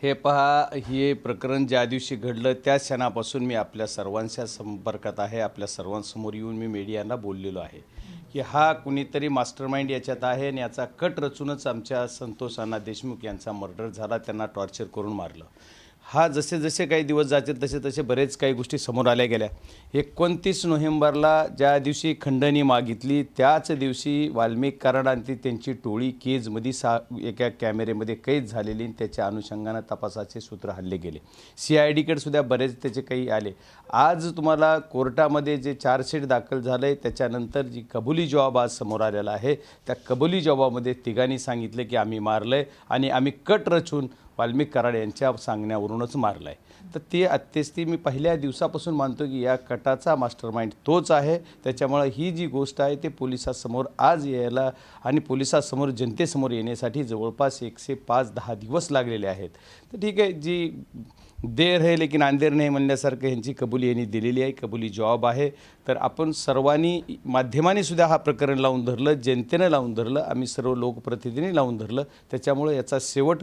हे पहा, हे प्रकरण ज्या दिवशी घडलं त्या क्षणापासून मी आपल्या सर्वांच्या संपर्कात आहे. आपल्या सर्वांसमोर येऊन मी मीडियांना बोललेलो आहे की हा कुणीतरी मास्टरमाइंड याच्यात आहे आणि याचा कट रचूनच आमच्या संतोष अण्णा देशमुख यांचा मर्डर झाला, त्यांना टॉर्चर करून मारलं. हा जसे जसे काही दिवस जातील तसे तसे बरेच काही गोष्टी समोर आल्या गेल्या. 29 नोव्हेंबरला ज्या दिवशी खंडणी मागितली त्याच दिवशी वाल्मिक कराड आणि त्यांची टोळी केजमध्ये एका कॅमेरेमध्ये कैद झालेली आणि त्याच्या अनुषंगानं तपासाचे सूत्र हल्ले गेले. CIDकडे सुद्धा बरेच त्याचे काही आले. आज तुम्हाला कोर्टामध्ये जे चार्जशीट दाखल झालं आहे त्याच्यानंतर जी कबुली जबाब आज समोर आलेला आहे, त्या कबुली जबाबामध्ये तिघांनी सांगितलं की आम्ही मारलं आहे आणि आम्ही कट रचून वाल्मिक कराड यांच्या सांगण्यावरूनच मारलं आहे. तर ते अत्यस्ती मी पहिल्या दिवसापासून मानतो की या कटाचा मास्टरमाइंड तोच आहे. त्याच्यामुळे ही जी गोष्ट आहे ते पोलिसासमोर आज यायला आणि पोलिसासमोर जनतेसमोर येण्यासाठी जवळपास 105-10 दिवस लागलेले आहेत. तर ठीक आहे, जी देर है लेकिन अंधेर नाही म्हणल्यासारखं ह्यांची कबुली यांनी दिलेली आहे, कबुली जॉब आहे. तर आपण सर्वांनी माध्यमांनी सुद्धा हा प्रकरण लावून धरलं, जनतेनं लावून धरलं, आम्ही सर्व लोकप्रतिनिधींनी लावून धरलं. त्याच्यामुळे याचा शेवट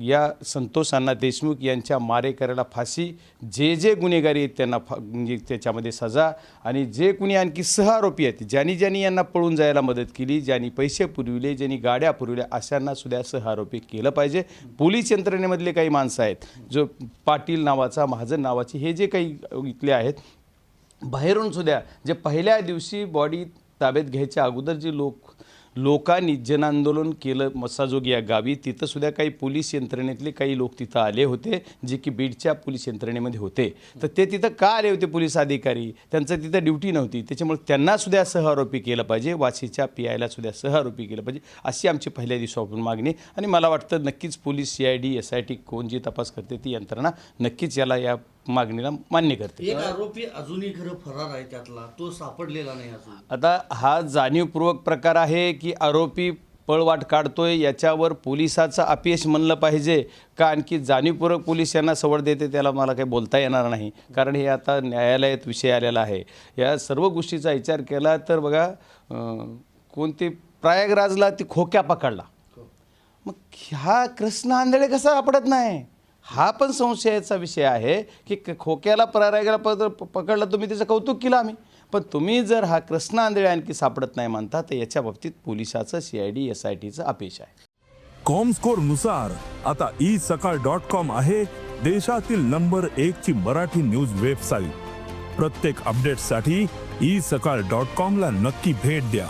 या संतोष अण्णा देशमुख यांच्या मारेकऱ्याला फाशी, जे जे गुन्हेगारी आहेत त्यांना म्हणजे त्याच्यामध्ये सजा, आणि जे कुणी आणखी सहआरोपी आहेत ज्यांनी यांना पळून जायला मदत केली, ज्यांनी पैसे पुरविले, ज्यांनी गाड्या पुरविल्या, अशांना सुद्धा सहआरोपी केलं पाहिजे. पोलीस यंत्रणेमधले काही माणसं आहेत, जो पाटील नावाचा, महाजन नावाचे, हे जे काही इथले आहेत बाहेरून सुद्धा, जे पहिल्या दिवशी बॉडी ताब्यात घ्यायच्या अगोदर जे लोकांनी जनआंदोलन केलं मस्साजोगी या गावी, तिथं सुद्धा काही पोलीस यंत्रणेतले काही लोक तिथं आले होते जे की बीडच्या पोलीस यंत्रणेमध्ये होते. तर ते तिथं का आले होते पोलीस अधिकारी, त्यांचं तिथं ड्युटी नव्हती, त्याच्यामुळे त्यांना सुद्धा सहआरोपी केलं पाहिजे, वाशीच्या PIला सुद्धा सहआरोपी केलं पाहिजे, अशी आमची पहिल्या दिवसापासून मागणी. आणि मला वाटतं नक्कीच पोलीस, CID, SIT कोण जी तपास करते ती यंत्रणा नक्कीच या मागणीला मान्य करते. एक आरोपी अजूनही खरं फरार आहे, त्यातला तो सापडलेला नाही अजून. आता हा जाणीवपूर्वक प्रकार आहे की आरोपी पळवाट काढतोय, याच्यावर पोलिसाचं अपयश म्हणलं पाहिजे का आणखी जाणीवपूर्वक पोलीस यांना सवड देते, त्याला मला काही बोलता येणार नाही. कारण हे आता न्यायालयात विषय आलेला आहे. या सर्व गोष्टीचा विचार केला तर बघा, कोणते प्रयागराजला ती खोक्या पकडला, मग हा कृष्ण आंधळे कसा सापडत नाही, हा पण संशयाचा विषय आहे. की खोक्याला प्रयागराजला पकडला, तुम्ही त्याचं कौतुक केलं आम्ही, पण तुम्ही जर हा कृष्ण आंधळे आणखी सापडत नाही म्हणता, तर याच्या बाबतीत पोलिसाचं, CID, SITचं अपयश आहे. कॉमस्कोर नुसार आता isakal.com आहे देशातील नंबर 1 ची मराठी न्यूज वेबसाईट. प्रत्येक अपडेटसाठी isakal.com ला नक्की भेट द्या.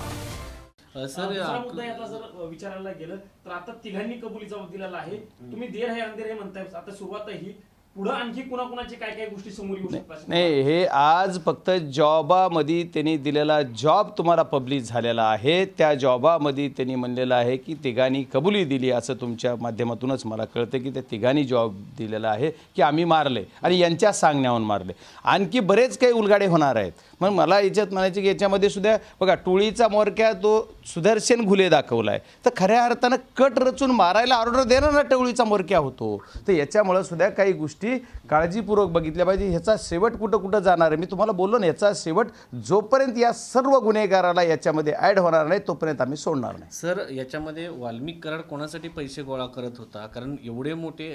सर मुद्दा यातला जर विचारायला गेलं तर आता तिघांनी कबुली जबाब दिलेला आहे. तुम्ही देर आहे अंधेर आहे म्हणताय, आता सुरुवात ही पुढे आणखी कुणाकुणाची काय काय गोष्टी समोर येऊ शकतात? नाही, हे आज फक्त जॉबामध्ये त्यांनी दिलेला जॉब तुम्हाला पब्लिश झालेला आहे. त्या जॉबामध्ये त्यांनी म्हणलेलं आहे की तिघांनी कबुली दिली, असं तुमच्या माध्यमातूनच मला कळतं की त्या तिघांनी जॉब दिलेला आहे की आम्ही मारले आणि यांच्या सांगण्यावरून मारले. आणखी बरेच काही उलगाडे होणार आहेत. मग मला याच्यात म्हणायचं की याच्यामध्ये सुद्धा बघा, टोळीचा मोरक्या तो सुदर्शन घुले दाखवला आहे, तर खऱ्या अर्थानं कट रचून मारायला ऑर्डर देणारा टोळीचा मोरक्या होतो. तर याच्यामुळं सुद्धा काही गोष्टी काळजीपूर्वक बघितल्या पाहिजे. ह्याचा शेवट कुठं जाणार आहे, मी तुम्हाला बोललो ना, याचा शेवट जोपर्यंत या सर्व गुन्हेगाराला याच्यामध्ये ॲड होणार नाही तोपर्यंत आम्ही सोडणार नाही. सर, याच्यामध्ये वाल्मिक कराड कोणासाठी पैसे गोळा करत होता? कारण एवढे मोठे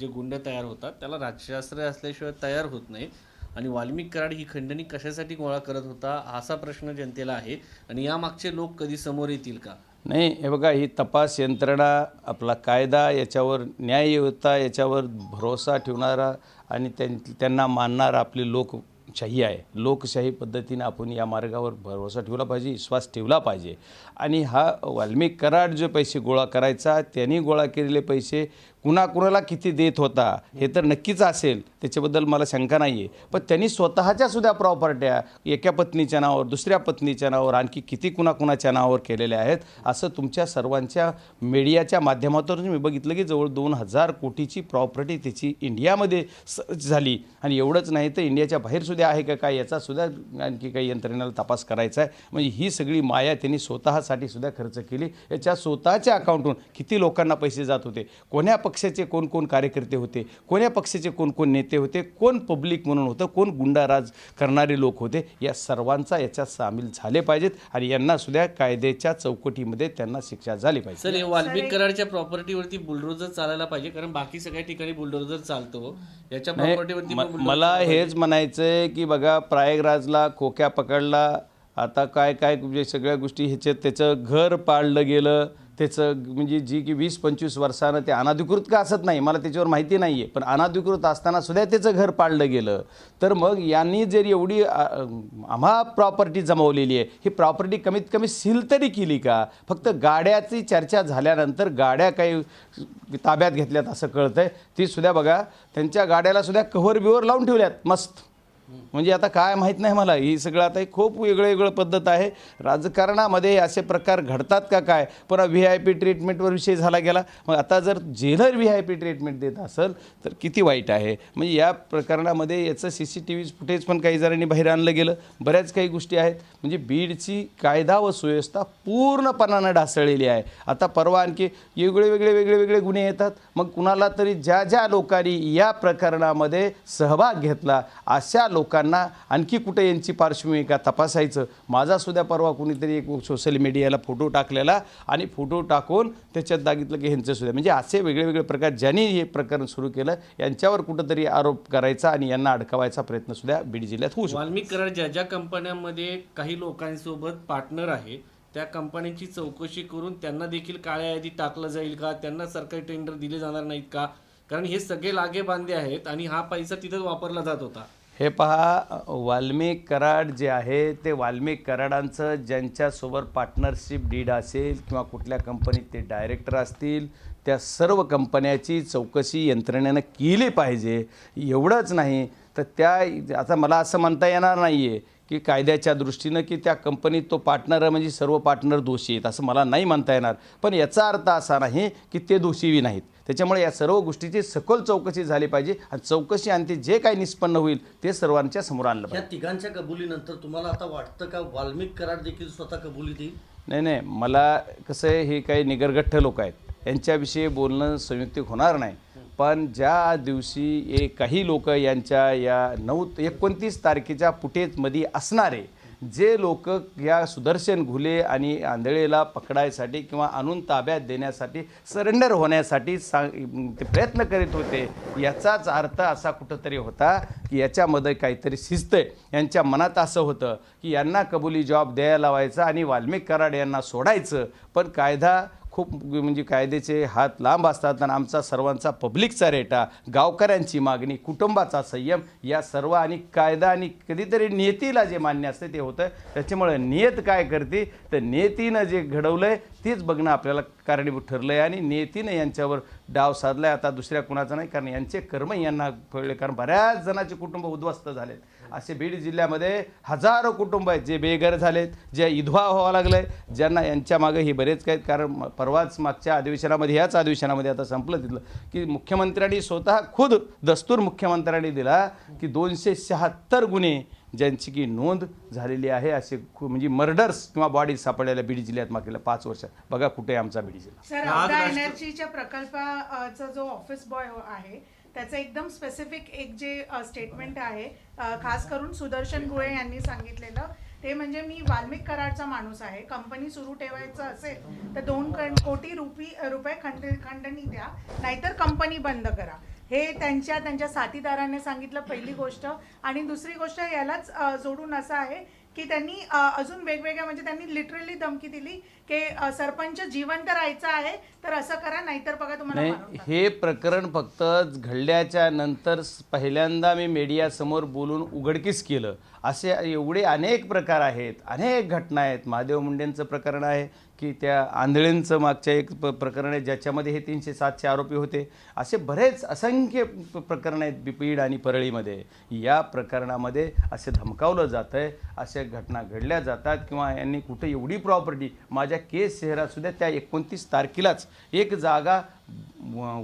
जे गुंड तयार होतात त्याला राजशास्त्र असल्याशिवाय तयार होत नाही, आणि वाल्मिक कराड ही खंडणी कशासाठी गोळा करत होता असा प्रश्न जनतेला आहे. आणि यामागचे लोक कधी समोर येतील का? नाही, हे बघा, ही तपास यंत्रणा, आपला कायदा, याच्यावर न्यायव्यवस्था, याच्यावर भरोसा ठेवणारा आणि त्यांना मानणारा आपली लोकशाही आहे. लोकशाही पद्धतीने आपण या मार्गावर भरोसा ठेवला पाहिजे, विश्वास ठेवला पाहिजे. आणि हा वाल्मिक कराड जो पैसे गोळा करायचा, त्यांनी गोळा केलेले पैसे कुणाकुणाला किती देत होता हे तर नक्कीच असेल, त्याच्याबद्दल मला शंका नाही आहे. पण त्यांनी स्वतःच्या सुद्धा प्रॉपर्ट्या एका पत्नीच्या नावावर, दुसऱ्या पत्नीच्या नावावर, आणखी किती कुणाकुणाच्या नावावर केलेल्या आहेत. असं तुमच्या सर्वांच्या मीडियाच्या माध्यमातून मी बघितलं की जवळ 2000 कोटीची प्रॉपर्टी त्याची इंडियामध्ये झाली. आणि एवढंच नाही तर इंडियाच्या बाहेरसुद्धा आहे का काय, याचा सुद्धा आणखी काही यंत्रणेला तपास करायचा आहे. म्हणजे ही सगळी माया त्यांनी स्वतःसाठी सुद्धा खर्च केली. याच्या स्वतःच्या अकाउंटून किती लोकांना पैसे जात होते, कोण्या पक्षाचे कोण कोण कार्यकर्ते होते, कोण्या पक्षाचे कोण कोण नेते होते, कोण पब्लिक म्हणून होतं, कोण गुंडाराज करणारे लोक होते, या सर्वांचा याच्यात सामील झाले पाहिजेत आणि यांना सुद्धा कायद्याच्या चौकटीमध्ये त्यांना शिक्षा झाली पाहिजे. सर, हे वाल्मिक कराडच्या प्रॉपर्टीवरती बुलडोजर चालायला पाहिजे, कारण बाकी सगळ्या ठिकाणी बुलडोजर चालतो, याच्या प्रॉपर्टीवरती मला हेच म्हणायचं आहे की बघा, प्रयागराजला खोक्या पकडला, आता काय काय सगळ्या गोष्टी ह्याच्यात त्याचं घर पाडलं गेलं, त्याचं म्हणजे जी की 20-25 वर्षानं ते अनाधिकृत का असत नाही मला त्याच्यावर माहिती नाही आहे, पण अनाधिकृत असताना सुद्धा त्याचं घर पाडलं गेलं. तर मग यांनी जर एवढी आम्हा प्रॉपर्टी जमवलेली आहे, ही प्रॉपर्टी कमीत कमी सील तरी केली का? फक्त गाड्याची चर्चा झाल्यानंतर गाड्या काही ताब्यात घेतल्यात असं कळतंय. ती सुद्धा बघा, त्यांच्या गाड्याला सुद्धा कव्हर बिवर लावून ठेवल्यात मस्त. म्हणजे आता काय माहीत नाही मला, ही सगळं आता खूप वेगळं पद्धत आहे. राजकारणामध्ये असे प्रकार घडतात का काय? पुन्हा VIP ट्रीटमेंटवर विषय झाला गेला. मग आता जर जेलर VIP ट्रीटमेंट देत असेल तर किती वाईट आहे. म्हणजे या प्रकरणामध्ये याचं CCTV फुटेज पण काही जणांनी बाहेर आणलं गेलं, बऱ्याच काही गोष्टी आहेत. म्हणजे बीडची कायदा व सुव्यवस्था पूर्णपणानं ढासळलेली आहे. आता परवा आणखी वेगळे गुन्हे येतात. मग कुणाला तरी ज्या लोकांनी या प्रकरणामध्ये सहभाग घेतला अशा लोकांना आणखी कुठे यांची पार्श्वभूमी का तपासायचं. माझासुद्धा परवा कुणीतरी एक सोशल मीडियाला फोटो टाकलेला आणि फोटो टाकून त्याच्यात दागितलं की ह्यांचंसुद्धा, म्हणजे असे वेगळे प्रकार ज्यांनी हे प्रकरण सुरू केलं यांच्यावर कुठंतरी आरोप करायचा आणि यांना अडकवायचा प्रयत्नसुद्धा बीड जिल्ह्यात होऊ शकतो. वाल्मिक कराड ज्या कंपन्यांमध्ये काही लोकांसोबत पार्टनर आहे त्या कंपन्यांची चौकशी करून त्यांना देखील काळ्या यादीत टाकलं जाईल का? त्यांना सरकारी टेंडर दिले जाणार नाहीत का? कारण हे सगळे लागे बांधे आहेत आणि हा पैसा तिथंच वापरला जात होता. हे पहा, वाल्मिक कराड जे आहे ते वाल्मिक कराडांचं ज्यांच्यासोबत पार्टनरशिप डीड असेल किंवा कुठल्या कंपनीत ते डायरेक्टर असतील, त्या सर्व कंपन्याची चौकशी यंत्रणेनं केली पाहिजे. एवढंच नाही तर त्या आता मला असं म्हणता येणार नाही आहे की कायद्याच्या दृष्टीनं की त्या कंपनीत तो पार्टनर म्हणजे सर्व पार्टनर दोषी आहेत असं मला नाही म्हणता येणार, पण याचा अर्थ असा नाही की ते दोषीही नाहीत. त्याच्यामुळे या सर्व गोष्टीची सखोल चौकशी झाली पाहिजे आणि चौकशी आणि ते जे काही निष्पन्न होईल ते सर्वांच्या समोर आणलं या पाहिजे. तिघांच्या कबुलीनंतर तुम्हाला आता वाटतं का वाल्मिक कराड देखील स्वतः कबुली देईल? नाही, मला कसं आहे, हे काही निगरगठ्ठ लोक आहेत, यांच्याविषयी बोलणं संयुक्तिक होणार नाही. पण ज्या दिवशी काही लोक यांच्या या 29 तारखेच्या फुटेजमध्ये असणारे जे लोक या सुदर्शन घुले आणि आंधळेला पकडायसाठी किंवा आणून ताब्यात देण्यासाठी सरेंडर होण्यासाठी ते प्रयत्न करीत होते, याचाच अर्थ असा कुठंतरी होता की याच्यामध्ये काहीतरी शिस्त आहे. यांच्या मनात असं होतं की यांना कबुली जॉब द्यायला लावायचा आणि वाल्मिक कराड यांना सोडायचं. पण कायदा खूप म्हणजे कायद्याचे हात लांब असतात आणि आमचा सर्वांचा पब्लिकचा रेटा, गावकऱ्यांची मागणी, कुटुंबाचा संयम या सर्व आणि कायदा आणि कधीतरी नियतीला जे मान्य असते ते होतं. त्याच्यामुळे नियत काय करते तर नियतीनं जे घडवलं आहे तेच बघणं आपल्याला कारणीभूत ठरलं आहे आणि नियतीनं यांच्यावर डाव साधला आहे. आता दुसऱ्या कुणाचा नाही, कारण यांचे कर्म यांना फळले. कारण बऱ्याच जणांचे कुटुंब उद्ध्वस्त झालेत. असे बीड जिल्ह्यामध्ये हजारो कुटुंब आहेत जे बेघर झालेत, जे विधवा व्हावं लागले, ज्यांना यांच्या मागे हे बरेच काही. कारण परवाच मागच्या अधिवेशनामध्ये, याच अधिवेशनामध्ये आता संपलं तिथलं की मुख्यमंत्र्यांनी स्वतः खुद दस्तूर मुख्यमंत्र्यांनी दिला की 276 गुन्हे ज्यांची की नोंद झालेली आहे असे म्हणजे मर्डर्स किंवा बॉडी सापडलेल्या बीड जिल्ह्यात मागील 5 वर्षात. बघा कुठे आमचा बीड जिल्हा. सर, अवधा एनर्जीच्या प्रकल्पाचा जो ऑफिस बॉय आहे त्याचं एकदम स्पेसिफिक एक जे स्टेटमेंट आहे, खास करून सुदर्शन गुळे यांनी सांगितलेलं ते म्हणजे, मी वाल्मिक कराडचा माणूस आहे, कंपनी सुरू ठेवायचं असेल तर 2 कोटी रुपये खंडणी द्या, नाहीतर कंपनी बंद करा. हे त्यांच्या साथीदारांनी सांगितलं, पहिली गोष्ट. आणि दुसरी गोष्ट यालाच जोडून असं आहे की त्यांनी अजून वेगवेगळ्या म्हणजे त्यांनी लिटरली धमकी दिली की सरपंच जिवंत राहायचं आहे तर असं करा, नाहीतर बघा तुम्हाला मारून टाकू. हे प्रकरण फक्त घडल्याच्या नंतर पहिल्यांदा मी मीडियासमोर बोलून उघडकीस केलं. असे एवढे अनेक प्रकार आहेत, अनेक घटना आहेत. महादेव मुंडेंचं प्रकरण आहे की त्या आंधळेंचं मागच्या एक प्रकरण आहे ज्याच्यामध्ये हे 307चे आरोपी होते. असे बरेच असंख्य प्रकरण आहेत बीड आणि परळीमध्ये. या प्रकरणामध्ये असे धमकावलं जातं आहे, अशा घटना घडल्या जातात किंवा यांनी कुठे एवढी प्रॉपर्टी. माझ्या केस शहरातसुद्धा त्या 29 तारखेलाच एक जागा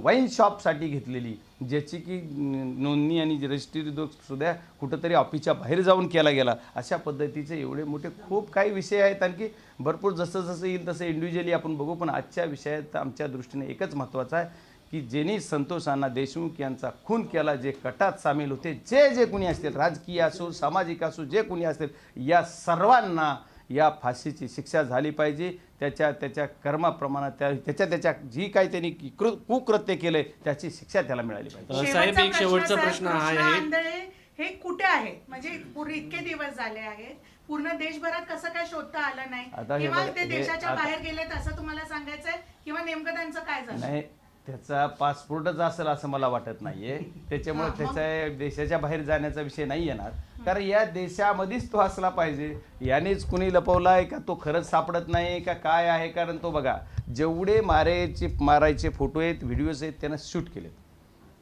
वाईन शॉपसाठी घेतलेली, ज्याची की नोंदणी आणि रजिस्ट्री सुद्धा कुठंतरी ऑफिसच्या बाहेर जाऊन केला गेला. अशा पद्धतीचे एवढे मोठे खूप काही विषय आहेत. आणखी भरपूर जसं येईल तसं इंडिव्हिज्युअली आपण बघू. पण आजच्या विषयात आमच्या दृष्टीने एकच महत्त्वाचं आहे की ज्यांनी संतोष अण्णा देशमुख यांचा खून केला, जे कटात सामील होते, जे जे कुणी असतील, राजकीय असो, सामाजिक असो, जे कुणी असतील, या सर्वांना या फाशीची शिक्षा झाली पाहिजे. त्याच्या कर्माप्रमाणे त्याच्या जी काही त्यांनी कुकृत्य केलंय त्याची शिक्षा त्याला मिळाली पाहिजे. साहेब, एक शेवटचा सर, प्रश्न हा कृष्णा आहे. आंधळे हे कुठे आहेत? म्हणजे पूर्ण इतके दिवस झाले आहेत, पूर्ण देशभरात कसं काय शोधता आलं आता नाही, हे किंवा बघा, ते हे देशाच्या आता- बाहेर गेलेत असं तुम्हाला सांगायचंय, किंवा नेमकं त्यांचं काय झालं? नाही, त्याचा पासपोर्टच असेल असं मला वाटत नाहीये. त्याच्यामुळे त्याच्या देशाच्या बाहेर जाण्याचा विषय नाही येणार, कारण या देशामध्येच तो असला पाहिजे. यानेच कुणी लपवलाय का, तो खरंच सापडत नाही का, काय आहे? कारण तो बघा, जेवढे मारायचे फोटो आहेत, व्हिडिओज आहेत, त्यानं शूट केलेत,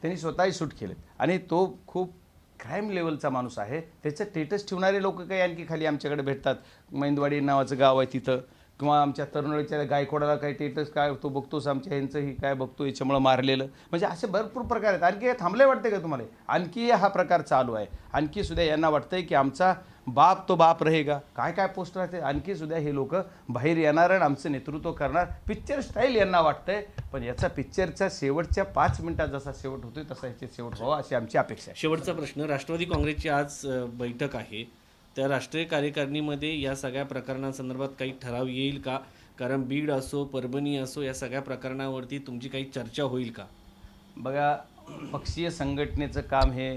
त्यांनी स्वतःही शूट केलेत, आणि तो खूप क्राईम लेवलचा माणूस आहे. त्याचं स्टेटस ठेवणारे लोक काही आणखी खाली आमच्याकडे भेटतात. मैंदवाडी नावाचं गाव आहे तिथं, किंवा आमच्या तरुणाच्या गायकवाडाला काही स्टेटस काय तो बघतोस, आमच्या ह्यांचं ही काय बघतो, याच्यामुळं मारलेलं, म्हणजे असे भरपूर प्रकार आहेत. आणखी थांबले वाटते का तुम्हाला? आणखी हा प्रकार चालू आहे. आणखी सुद्धा यांना वाटतंय की आमचा बाप तो बाप रहेगा, काय काय पोस्टर आहेत. आणखी सुद्धा हे लोक बाहेर येणार आणि आमचं नेतृत्व करणार, पिक्चर स्टाईल यांना वाटतंय. पण याचा पिक्चरच्या शेवटच्या 5 मिनिटात जसा शेवट होतोय तसा याचे शेवट व्हावा अशी आमची अपेक्षा आहे. शेवटचा प्रश्न, राष्ट्रवादी काँग्रेसची आज बैठक आहे, त्या राष्ट्रीय कार्यकारिणीमध्ये या सगळ्या प्रकरणांसंदर्भात काही ठराव येईल का? कारण बीड असो, परभणी असो, या सगळ्या प्रकरणावरती तुमची काही चर्चा होईल का? बघा, पक्षीय संघटनेचं काम हे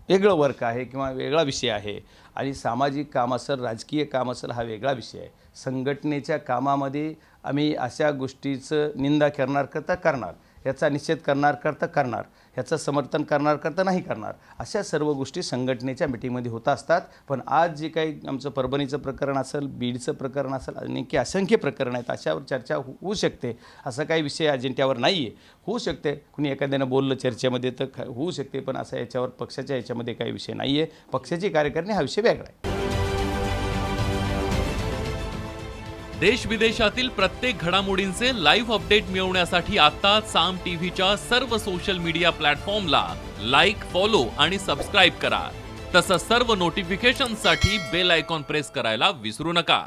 वेगळं वर्क आहे किंवा वेगळा विषय आहे, आणि सामाजिक काम असेल, राजकीय काम असेल, हा वेगळा विषय आहे. संघटनेच्या कामामध्ये आम्ही अशा गोष्टीचं निंदा करणार, याचा निषेध करणार, ह्याचं समर्थन करता नाही करणार, अशा सर्व गोष्टी संघटनेच्या मिटिंगमध्ये होत असतात. पण आज जे काही आमचं परभणीचं प्रकरण असेल, बीडचं प्रकरण असेल, अनेक असंख्य प्रकरण आहेत, अशावर चर्चा होऊ शकते. असं काही विषय अजेंड्यावर नाही आहे. होऊ शकते, कुणी एखाद्यानं बोललं चर्चेमध्ये तर होऊ शकते, पण असं याच्यावर पक्षाच्या याच्यामध्ये काही विषय नाही आहे. पक्षाची कार्यकारिणी हा विषय वेगळा आहे. देश विदेशातील प्रत्येक घडामोडींचे लाईव्ह अपडेट मिळवण्यासाठी आता साम टीव्हीच्या सर्व सोशल मीडिया प्लॅटफॉर्मला लाईक, फॉलो आणि सबस्क्राईब करा. तसंच सर्व नोटिफिकेशनसाठी बेल आयकॉन प्रेस करायला विसरू नका.